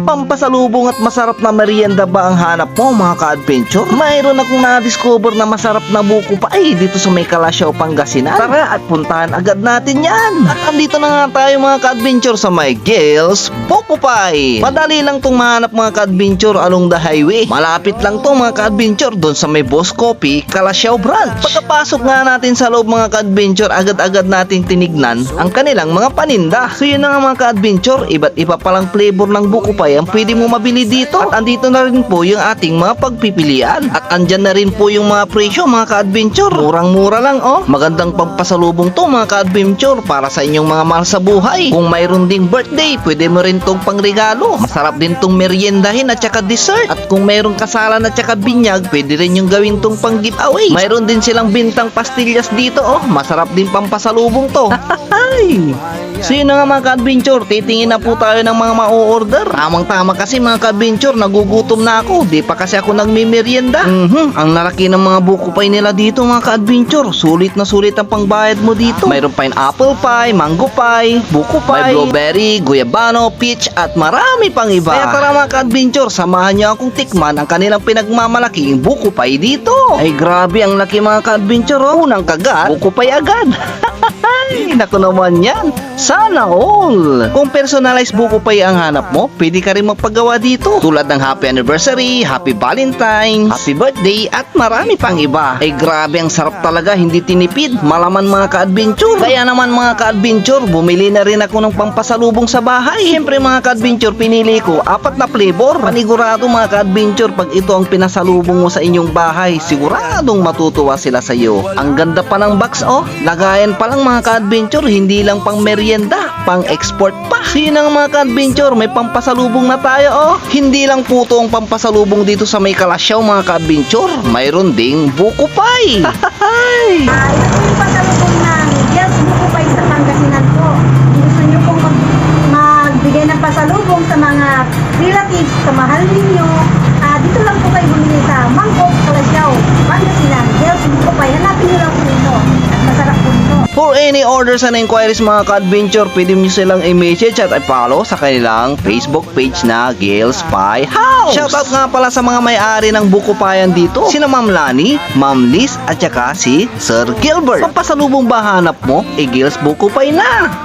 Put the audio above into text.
Pampasalubong at masarap na merienda ba ang hanap mo mga ka-adventure? Mayroon akong na-discover na masarap na buko pie dito sa may Calasiao, Pangasinan. Tara at puntahan agad natin yan. At andito na nga tayo mga ka-adventure sa may Gil's Buko Pie. Madali lang tong mahanap mga ka-adventure along the highway. Malapit lang to mga ka-adventure doon sa may Boss Coffee, Calasiao branch. Pagkapasok nga natin sa loob mga ka-adventure, agad-agad nating tinignan ang kanilang mga paninda. So yun na nga mga ka-adventure, iba't iba palang flavor ng buko pie ang pwede mo mabili dito. At andito na rin po yung ating mga pagpipilian. At andyan na rin po yung mga presyo mga ka-adventure. Murang-mura lang oh. Magandang pampasalubong to mga ka-adventure para sa inyong mga mahal sa buhay. Kung mayroon ding birthday, pwede mo rin tong pangregalo. Masarap din tong meriendahin at saka dessert. At kung mayroong kasalan at saka binyag, pwede rin yung gawin tong pang giveaway. Mayroon din silang bintang pastillas dito oh. Masarap din pampasalubong to. So yun na nga mga ka-adventure, titingin na po tayo ng mga ma-order. Tamang-tama kasi mga ka-adventure, nagugutom na ako. Di pa kasi ako nagmimerienda. Ang lalaki ng mga buko pie nila dito mga ka-adventure. Sulit na sulit ang pangbayad mo dito. Mayroon pineapple pie, mango pie, buko pie, may blueberry, guyabano, peach at marami pang iba. Kaya tara mga ka-adventure, samahan niyo akong tikman ang kanilang pinagmamalaking buko pie dito. Ay grabe, ang laki mga ka-adventure oh. Unang kagat, buko pie agad. Ay, naku naman yan. Sana all. Kung personalized buko pie ang hanap mo, pwede ka rin magpagawa dito. Tulad ng happy anniversary, happy valentines, happy birthday, at marami pang iba. Ay grabe, ang sarap talaga, hindi tinipid. Malaman mga ka-adventure. Kaya naman mga ka-adventure, bumili na rin ako ng pampasalubong sa bahay. Siyempre mga ka-adventure, pinili ko 4 na flavor. Panigurado mga ka-adventure, pag ito ang pinasalubong mo sa inyong bahay, siguradong matutuwa sila sa iyo. Ang ganda pa ng box oh. Lagayan pa lang mga ka-adventure, hindi lang pang merienda, pang export pa. Sino ang mga ka-adventure, may pampasalubong na tayo oh. Hindi lang po ito ang pampasalubong dito sa may Calasiao mga ka-adventure, mayroon ding buko pie. Ito po yung pasalubong ng Gil's Buko Pie sa Pangasinan po. Kung gusto nyo pong magbigay ng pasalubong sa mga relatives, sa mahal ninyo, dito lang po kayo bumili sa Mangkok, Calasiao, Pangasinan. Gil's Buko Pie, hanapin nyo lang po ito. At masarap po ito. For any orders and inquiries mga ka-adventure, pwede nyo silang i-message at i-follow sa kanilang Facebook page na Gil's Pie House. Shoutout nga pala sa mga may-ari ng buko payan dito. Sina Ma'am Lani, Ma'am Liz at saka si Sir Gilbert. Pampasalubong ba hanap mo? Gil's Buko Pie na!